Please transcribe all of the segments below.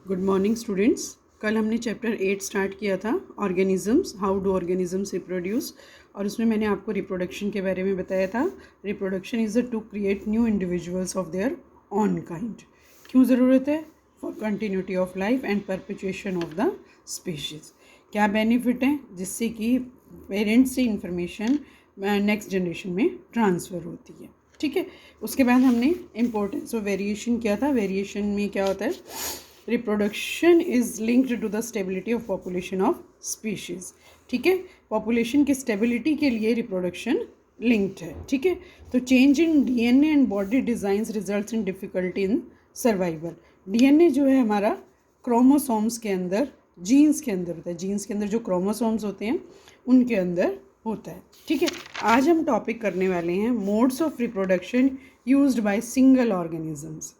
Good morning students. कल हमने chapter 8 start किया था, organisms, how do organisms reproduce, और उसमें मैंने आपको रिप्रोडक्शन के बारे में बताया था। Reproduction is to create new individuals of their own kind. क्यों ज़रूरत है? For continuity of life and perpetuation of the species. क्या बेनिफिट है? जिससे कि पेरेंट्स से इंफॉर्मेशन नेक्स्ट जनरेशन में ट्रांसफ़र होती है। ठीक है, उसके बाद हमने इम्पोर्टेंस ऑफ वेरिएशन किया था। वेरिएशन में क्या होता है? Reproduction is linked to the stability of population of species. ठीक है, पॉपुलेशन की स्टेबिलिटी के लिए रिप्रोडक्शन लिंक्ड है। ठीक है, तो change in DNA and body designs results in difficulty in survival. DNA जो है हमारा क्रोमोसोम्स के अंदर, जीन्स के अंदर होता है। जीन्स के अंदर जो क्रोमोसोम्स होते हैं उनके अंदर होता है। ठीक है, आज हम टॉपिक करने वाले हैं modes of reproduction used by single organisms.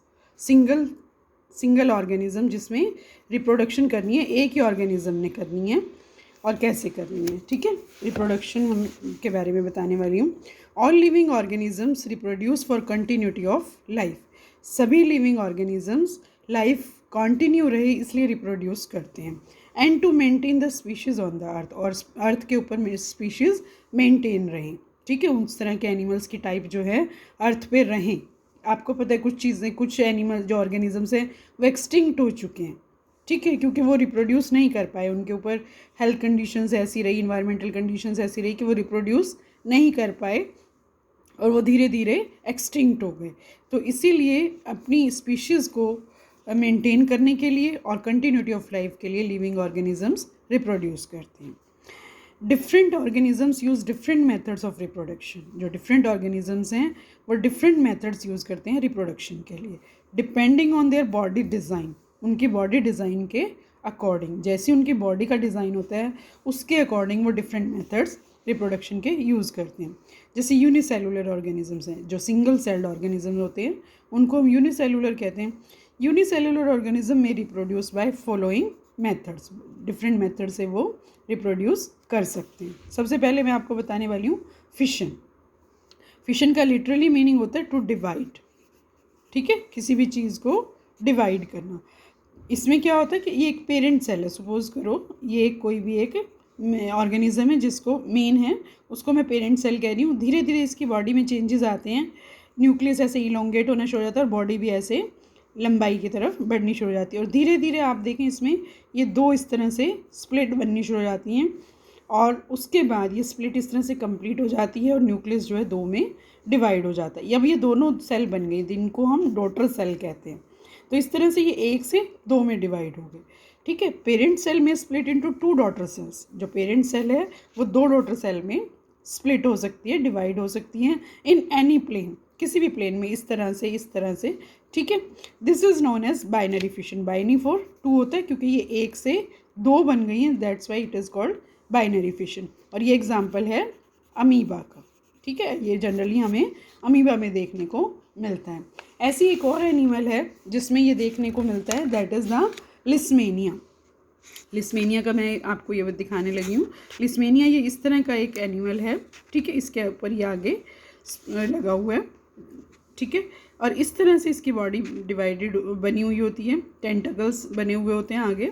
Single organism जिसमें रिप्रोडक्शन करनी है, एक ही ऑर्गेनिज्म ने करनी है और कैसे करनी है। ठीक है, रिप्रोडक्शन हम के बारे में बताने वाली हूँ। All living organisms reproduce for continuity of life. सभी लिविंग ऑर्गेनिजम्स लाइफ कंटिन्यू रहे इसलिए रिप्रोड्यूस करते हैं। And to maintain the species on the earth, और अर्थ के ऊपर स्पीशीज़ मेंटेन रहें। ठीक है, उस तरह के एनिमल्स की टाइप जो है अर्थ पे रहें। आपको पता है कुछ चीज़ें, कुछ एनिमल जो ऑर्गेनिजम्स हैं वो एक्सटिंक्ट हो चुके हैं। ठीक है, क्योंकि वो रिप्रोड्यूस नहीं कर पाए, उनके ऊपर हेल्थ कंडीशंस ऐसी रही, इन्वायरमेंटल कंडीशंस ऐसी रही कि वो रिप्रोड्यूस नहीं कर पाए और वो धीरे धीरे एक्सटिंक्ट हो गए। तो इसीलिए अपनी स्पीशीज़ को मेंटेन करने के लिए और कंटिन्यूटी ऑफ लाइफ के लिए लिविंग ऑर्गेनिजम्स रिप्रोड्यूस करते हैं। Different organisms use different methods of reproduction. जो डिफरेंट ऑर्गेनिजम्स हैं वो डिफरेंट मेथड्स यूज़ करते हैं रिप्रोडक्शन के लिए, depending on their body design. उनकी बॉडी डिज़ाइन के अकॉर्डिंग, जैसी उनकी बॉडी का डिज़ाइन होता है उसके अकॉर्डिंग वो डिफरेंट मेथड्स रिप्रोडक्शन के यूज़ करते हैं। जैसे यूनिसेलुलर ऑर्गेनिजम्स हैं, जो सिंगल सेल्ड ऑर्गेनिज्म होते हैं उनको हम यूनिसेलुलर कहते हैं। यूनिसेलुलर ऑर्गेनिज्म में reproduce by following methods. Different method से वो रिप्रोड्यूस कर सकते हैं। सबसे पहले मैं आपको बताने वाली हूँ फिशन। फिशन का लिटरली मीनिंग होता है टू डिवाइड। ठीक है, किसी भी चीज़ को डिवाइड करना। इसमें क्या होता है कि ये एक पेरेंट सेल है। सपोज करो ये कोई भी एक ऑर्गेनिज्म है जिसको मेन है, उसको मैं पेरेंट सेल कह रही हूँ। धीरे धीरे इसकी बॉडी में चेंजेस आते हैं। न्यूक्लियस ऐसे इलोंगेट होना शुरू हो जाता है और बॉडी भी ऐसे लंबाई की तरफ बढ़नी शुरू हो जाती है। और धीरे धीरे आप देखें इसमें ये दो इस तरह से स्प्लिट बननी शुरू हो जाती हैं और उसके बाद ये स्प्लिट इस तरह से कंप्लीट हो जाती है और न्यूक्लियस जो है दो में डिवाइड हो जाता है। अब ये दोनों सेल बन गई जिनको हम डॉटर सेल कहते हैं। तो इस तरह से ये एक से दो में डिवाइड हो गए। ठीक है, पेरेंट सेल में split into two daughter cells. जो पेरेंट सेल है वो दो डॉटर सेल में स्प्लिट हो सकती है, डिवाइड हो सकती हैं इन एनी प्लेन, किसी भी प्लेन में, इस तरह से, इस तरह से। ठीक है, this is known as binary fission. Binary for two होता है क्योंकि ये एक से दो बन गई हैं, that's why it is called binary fission. और ये एग्जाम्पल है अमीबा का। ठीक है, ये जनरली हमें अमीबा में देखने को मिलता है। ऐसी एक और एनिमल है जिसमें ये देखने को मिलता है, that is the leishmania. Leishmania का मैं आपको ये दिखाने लगी हूँ। लिस्मेनिया ये इस तरह का एक एनिमल है। ठीक है, इसके ऊपर ये आगे लगा हुआ है। ठीक है, और इस तरह से इसकी बॉडी डिवाइडेड बनी हुई होती है, टेंटकल्स बने हुए होते हैं आगे।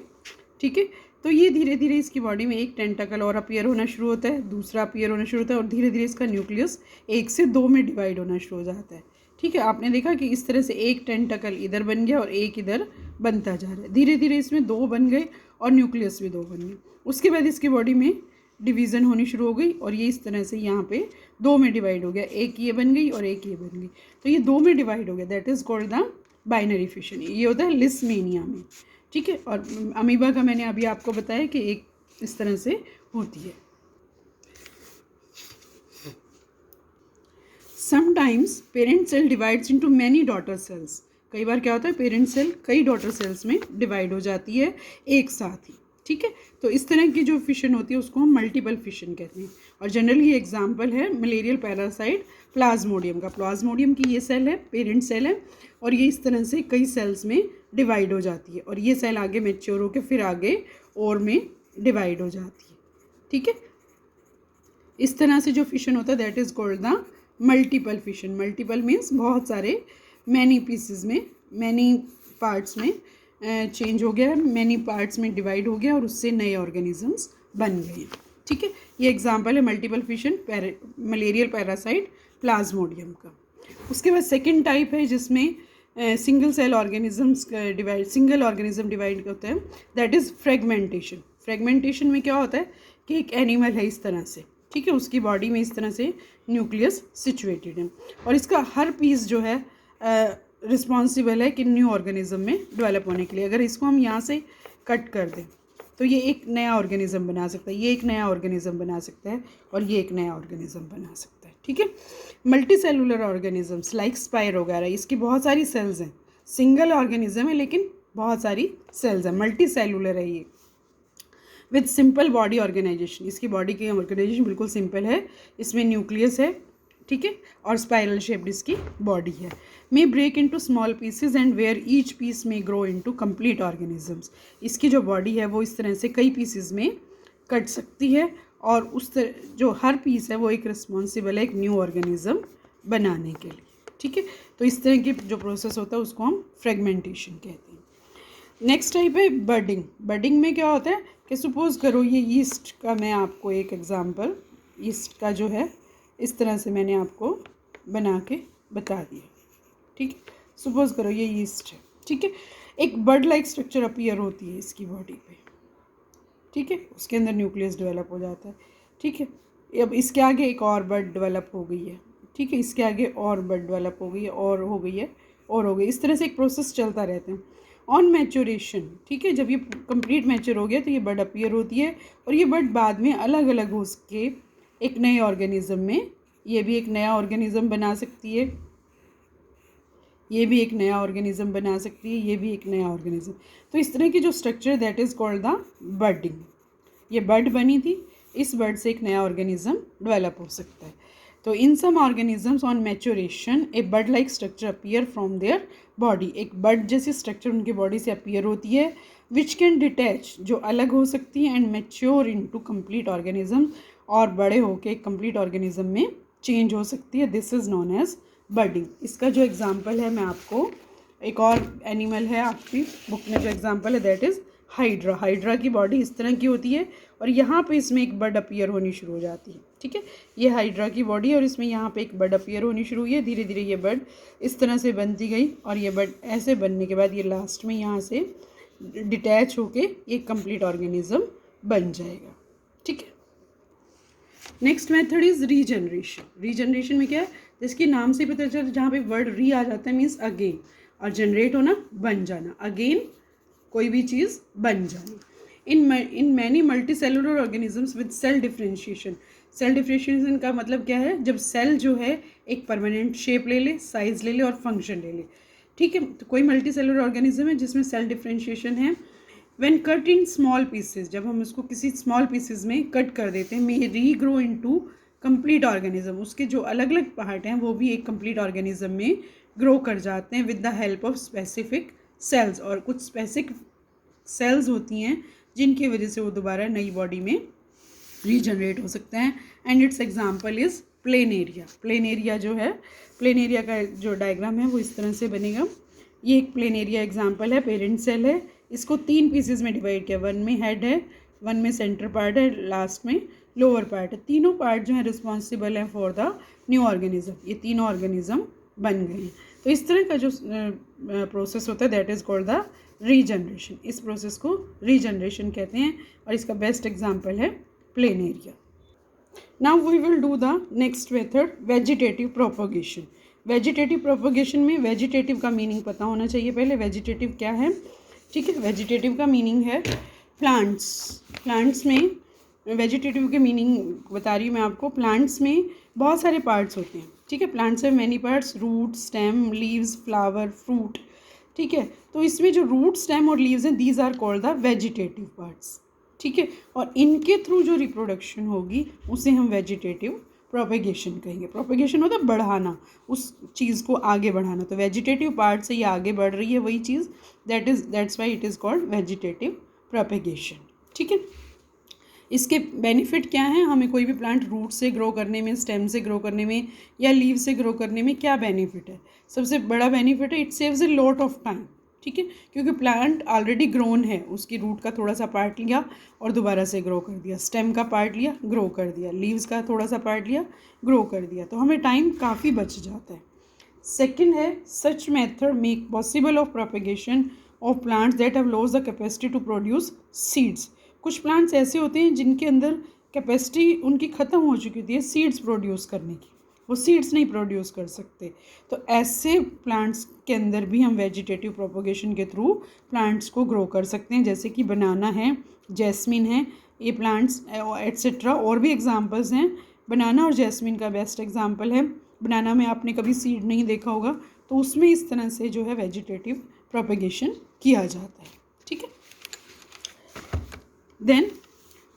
ठीक है, तो ये धीरे धीरे इसकी बॉडी में एक टेंटकल और अपीयर होना शुरू होता है, दूसरा अपीयर होना शुरू होता है और धीरे धीरे इसका न्यूक्लियस एक से दो में डिवाइड होना शुरू हो जाता है। ठीक है, आपने देखा कि इस तरह से एक टेंटकल इधर बन गया और एक इधर बनता जा रहा है। धीरे धीरे इसमें दो बन गए और न्यूक्लियस भी दो बन गए। उसके बाद इसकी बॉडी में डिवीज़न होनी शुरू हो गई और ये इस तरह से यहाँ पे दो में डिवाइड हो गया। एक ये बन गई और एक ये बन गई, तो ये दो में डिवाइड हो गया। That is called the binary fission. ये होता है लिस्मेनिया में। ठीक है, और अमीबा का मैंने अभी आपको बताया कि एक इस तरह से होती है। Sometimes parent cell divides into many daughter cells. कई बार क्या होता है, पेरेंट सेल कई डॉटर सेल्स में डिवाइड हो जाती है एक साथ ही। ठीक है, तो इस तरह की जो फिशन होती है उसको हम मल्टीपल फिशन कहते हैं। और जनरली ये एग्जांपल है मलेरियल पैरासाइट प्लाज्मोडियम का। प्लाज्मोडियम की ये सेल है, पेरेंट सेल है, और ये इस तरह से कई सेल्स में डिवाइड हो जाती है और ये सेल आगे मैच्योर होकर फिर आगे और में डिवाइड हो जाती है। ठीक है, इस तरह से जो फिशन होता है that is called the multiple fission. Multiple means बहुत सारे, मैनी पीसेस में, मैनी पार्ट्स में चेंज हो गया है, मैनी पार्ट्स में डिवाइड हो गया और उससे नए ऑर्गेनिजम्स बन गए हैं। ठीक है, ये एग्जांपल है multiple fission malarial parasite plasmodium का। उसके बाद सेकंड टाइप है जिसमें single cell organisms divide single organism divide होता है, दैट इज़ फ्रेगमेंटेशन। फ्रेगमेंटेशन में क्या होता है कि एक एनिमल है इस तरह से, ठीक है, उसकी बॉडी में इस तरह से न्यूक्लियस सिचुएटेड है और इसका हर पीस जो है रिस्पॉन्सिबल है कि न्यू ऑर्गेनिज्म में डेवलप होने के लिए। अगर इसको हम यहाँ से कट कर दें तो ये एक नया ऑर्गेनिज्म बना सकता है, ये एक नया ऑर्गेनिज्म बना सकता है और ये एक नया ऑर्गेनिज्म बना सकता है। ठीक है, मल्टी सेलुलर ऑर्गेनिजम्स लाइक स्पाइर वगैरह, इसकी बहुत सारी सेल्स हैं, सिंगल ऑर्गेनिज्म है लेकिन बहुत सारी सेल्स हैं, मल्टी सेलुलर है ये, विद सिंपल बॉडी ऑर्गेनाइजेशन। इसकी बॉडी की ऑर्गेनाइजेशन बिल्कुल सिंपल है, इसमें न्यूक्लियस है, ठीक है, और स्पाइरल शेप्ड इसकी बॉडी है। May break into small pieces and where each piece may grow into complete organisms. इसकी जो बॉडी है वो इस तरह से कई पीसेज में कट सकती है और उस तरह जो हर पीस है वो एक रिस्पॉन्सिबल है एक न्यू ऑर्गेनिज्म बनाने के लिए। ठीक है, तो इस तरह की जो प्रोसेस होता है उसको हम फ्रेगमेंटेशन कहते हैं। नेक्स्ट टाइप है बडिंग। बडिंग में क्या होता है कि सपोज करो ये यीस्ट का, मैं आपको एक एग्जांपल यीस्ट का जो है इस तरह से मैंने आपको बना के बता दिया। ठीक है, सपोज करो ये यीस्ट है, ठीक है, एक बर्ड लाइक स्ट्रक्चर अपीयर होती है इसकी बॉडी पे, ठीक है, उसके अंदर न्यूक्लियस डेवलप हो जाता है। ठीक है, अब इसके आगे एक और बर्ड डेवलप हो गई है, ठीक है, इसके आगे और बर्ड डेवलप हो गई है और हो गई है और हो गई, इस तरह से एक प्रोसेस चलता रहता है। ऑन मैच्योरेशन, ठीक है, जब ये कंप्लीट मैच्योर हो गया तो ये बर्ड अपीयर होती है और ये बर्ड बाद में अलग अलग हो सके एक नए ऑर्गेनिज्म में, ये भी एक नया ऑर्गेनिज्म बना सकती है, ये भी एक नया ऑर्गेनिज्म बना सकती है, ये भी एक नया ऑर्गेनिज्म। तो इस तरह की जो structure that is called the budding. ये बर्ड बनी थी, इस बर्ड से एक नया ऑर्गेनिज्म डेवलप हो सकता है। तो in some organisms on maturation a bud like structure appear from their body. एक बर्ड जैसी स्ट्रक्चर उनकी बॉडी से अपीयर होती है, विच कैन डिटैच, जो अलग हो सकती है, and mature into complete organism, और बड़े होकर एक कंप्लीट ऑर्गेनिज्म में चेंज हो सकती है। This is known as budding. इसका जो एग्जाम्पल है, मैं आपको एक और एनिमल है आपकी बुक में जो एग्जाम्पल है दैट इज़ हाइड्रा। हाइड्रा की बॉडी इस तरह की होती है और यहाँ पे इसमें एक बर्ड अपीयर होनी शुरू हो जाती है। ठीक है, ये हाइड्रा की बॉडी है और इसमें यहाँ पे एक बर्ड अपीयर होनी शुरू हुई है। धीरे धीरे ये बर्ड इस तरह से बनती गई और ये बर्ड ऐसे बनने के बाद ये लास्ट में यहाँ से डिटैच होके एक कंप्लीट ऑर्गेनिज्म बन जाएगा। ठीक है, next method is regeneration. Regeneration में क्या है, जिसके नाम से पता चलता है, जहाँ पे वर्ड री आ जाता है मीन्स अगेन, और जनरेट होना बन जाना, अगेन कोई भी चीज़ बन जानी। In many multi cellular organisms with cell differentiation. Cell differentiation का मतलब क्या है, जब सेल जो है एक परमानेंट शेप ले ले, साइज ले ले और फंक्शन ले ले। ठीक है, तो कोई मल्टी सेलुलर ऑर्गेनिज्म है जिसमें सेल डिफ्रेंशिएशन है। When cut in small pieces, जब हम उसको किसी स्मॉल पीसेस में कट कर देते हैं, मे रीग्रो इनटू कंप्लीट ऑर्गेनिज्म, उसके जो अलग अलग पार्ट हैं वो भी एक कंप्लीट ऑर्गेनिज्म में ग्रो कर जाते हैं with the help of specific sales. और कुछ स्पेसिफिक सेल्स होती हैं जिनकी वजह से वो दोबारा नई बॉडी में रीजनरेट हो सकते हैं। And it's example is planaria. Planaria जो है, प्लेनेरिया का जो डायग्राम है वो इस तरह से बनेगा। ये एक प्लेनेरिया एग्जाम्पल है, पेरेंट सेल है, इसको 3 पीसेज में डिवाइड किया, वन में हेड है, वन में सेंटर पार्ट है, लास्ट में लोअर पार्ट है। तीनों पार्ट जो है रिस्पॉन्सिबल है फॉर द न्यू ऑर्गेनिज्म। ये तीनों ऑर्गेनिज्म बन गए हैं। तो इस तरह का जो प्रोसेस होता है that is called the regeneration. इस प्रोसेस को रीजनरेशन कहते हैं और इसका बेस्ट एग्जाम्पल है planaria. Now we will do the next method, vegetative propagation. Vegetative propagation में वेजिटेटिव का मीनिंग पता होना चाहिए पहले। वेजिटेटिव क्या है, ठीक है, वेजिटेटिव का मीनिंग है प्लांट्स। प्लांट्स में वेजिटेटिव के मीनिंग बता रही हूँ मैं आपको। प्लांट्स में बहुत सारे पार्ट्स होते हैं, ठीक है, प्लांट्स में many parts, root, stem, leaves, flower, fruit. ठीक है, तो इसमें जो रूट, स्टेम और लीव्स हैं, these are called the vegetative parts. ठीक है, और इनके थ्रू जो रिप्रोडक्शन होगी उसे हम वेजिटेटिव प्रोपेगेशन कहेंगे। प्रोपेगेशन होता है बढ़ाना, उस चीज़ को आगे बढ़ाना। तो वेजिटेटिव पार्ट से ये आगे बढ़ रही है वही चीज़, that's why it is called vegetative propagation. ठीक है, इसके बेनिफिट क्या हैं, हमें कोई भी प्लांट रूट से ग्रो करने में, स्टेम से ग्रो करने में या लीव से ग्रो करने में क्या बेनिफिट है। सबसे बड़ा बेनिफिट है it saves a lot of time. ठीक है, क्योंकि प्लांट ऑलरेडी ग्रोन है, उसकी रूट का थोड़ा सा पार्ट लिया और दोबारा से ग्रो कर दिया, स्टेम का पार्ट लिया, ग्रो कर दिया, लीव्स का थोड़ा सा पार्ट लिया, ग्रो कर दिया, तो हमें टाइम काफ़ी बच जाता है। सेकेंड है, such method make possible of propagation of plants that have lost the capacity to produce seeds. कुछ प्लांट्स ऐसे होते हैं जिनके अंदर कैपेसिटी उनकी ख़त्म हो चुकी होती है सीड्स प्रोड्यूस करने की, वो सीड्स नहीं प्रोड्यूस कर सकते। तो ऐसे प्लांट्स के अंदर भी हम वेजिटेटिव प्रोपोगेशन के थ्रू प्लांट्स को ग्रो कर सकते हैं, जैसे कि बनाना है, जैस्मिन है, ये प्लांट्स एट्सेट्रा। और भी एग्जांपल्स हैं, बनाना और जैस्मिन का बेस्ट एग्जांपल है। बनाना में आपने कभी सीड नहीं देखा होगा, तो उसमें इस तरह से जो है वेजिटेटिव प्रोपोगेशन किया जाता है, ठीक है। Then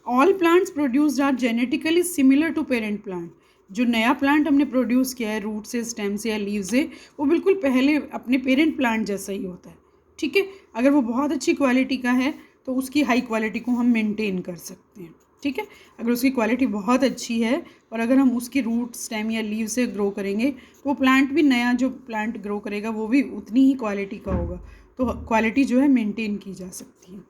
all plants produced are genetically similar to parent plant. जो नया प्लांट हमने प्रोड्यूस किया है रूट से, स्टेम से या लीव से, वो बिल्कुल पहले अपने पेरेंट प्लांट जैसा ही होता है, ठीक है। अगर वो बहुत अच्छी क्वालिटी का है तो उसकी हाई क्वालिटी को हम मेंटेन कर सकते हैं, ठीक है। अगर उसकी क्वालिटी बहुत अच्छी है और अगर हम उसकी रूट, स्टेम या लीव से ग्रो करेंगे तो वो प्लांट भी, नया जो प्लांट ग्रो करेगा वो भी उतनी ही क्वालिटी का होगा, तो क्वालिटी जो है मेंटेन की जा सकती है,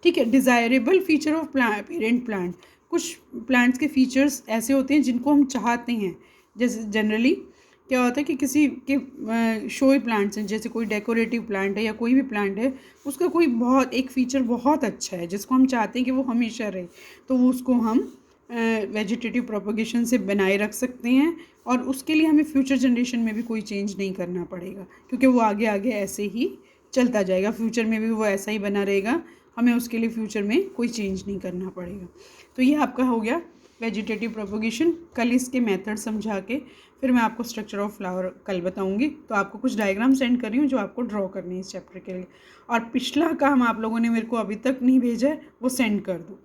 ठीक है। Desirable feature of parent plant, कुछ प्लांट्स के फीचर्स ऐसे होते हैं जिनको हम चाहते हैं। जैसे जनरली क्या होता है कि किसी के शोई प्लांट्स हैं, जैसे कोई डेकोरेटिव प्लांट है या कोई भी प्लांट है, उसका कोई बहुत एक फ़ीचर बहुत अच्छा है जिसको हम चाहते हैं कि वो हमेशा रहे, तो वो उसको हम वेजिटेटिव प्रोपोगेशन से बनाए रख सकते हैं और उसके लिए हमें फ्यूचर जनरेशन में भी कोई चेंज नहीं करना पड़ेगा, क्योंकि वो आगे आगे ऐसे ही चलता जाएगा, फ्यूचर में भी वो ऐसा ही बना रहेगा, हमें उसके लिए फ्यूचर में कोई चेंज नहीं करना पड़ेगा। तो ये आपका हो गया वेजिटेटिव प्रोपोगेशन। कल इसके मेथड समझा के फिर मैं आपको स्ट्रक्चर ऑफ फ्लावर कल बताऊंगी। तो आपको कुछ डायग्राम सेंड कर रही हूँ जो आपको ड्रॉ करनी है इस चैप्टर के लिए, और पिछला काम आप लोगों ने मेरे को अभी तक नहीं भेजा है वो सेंड कर दो।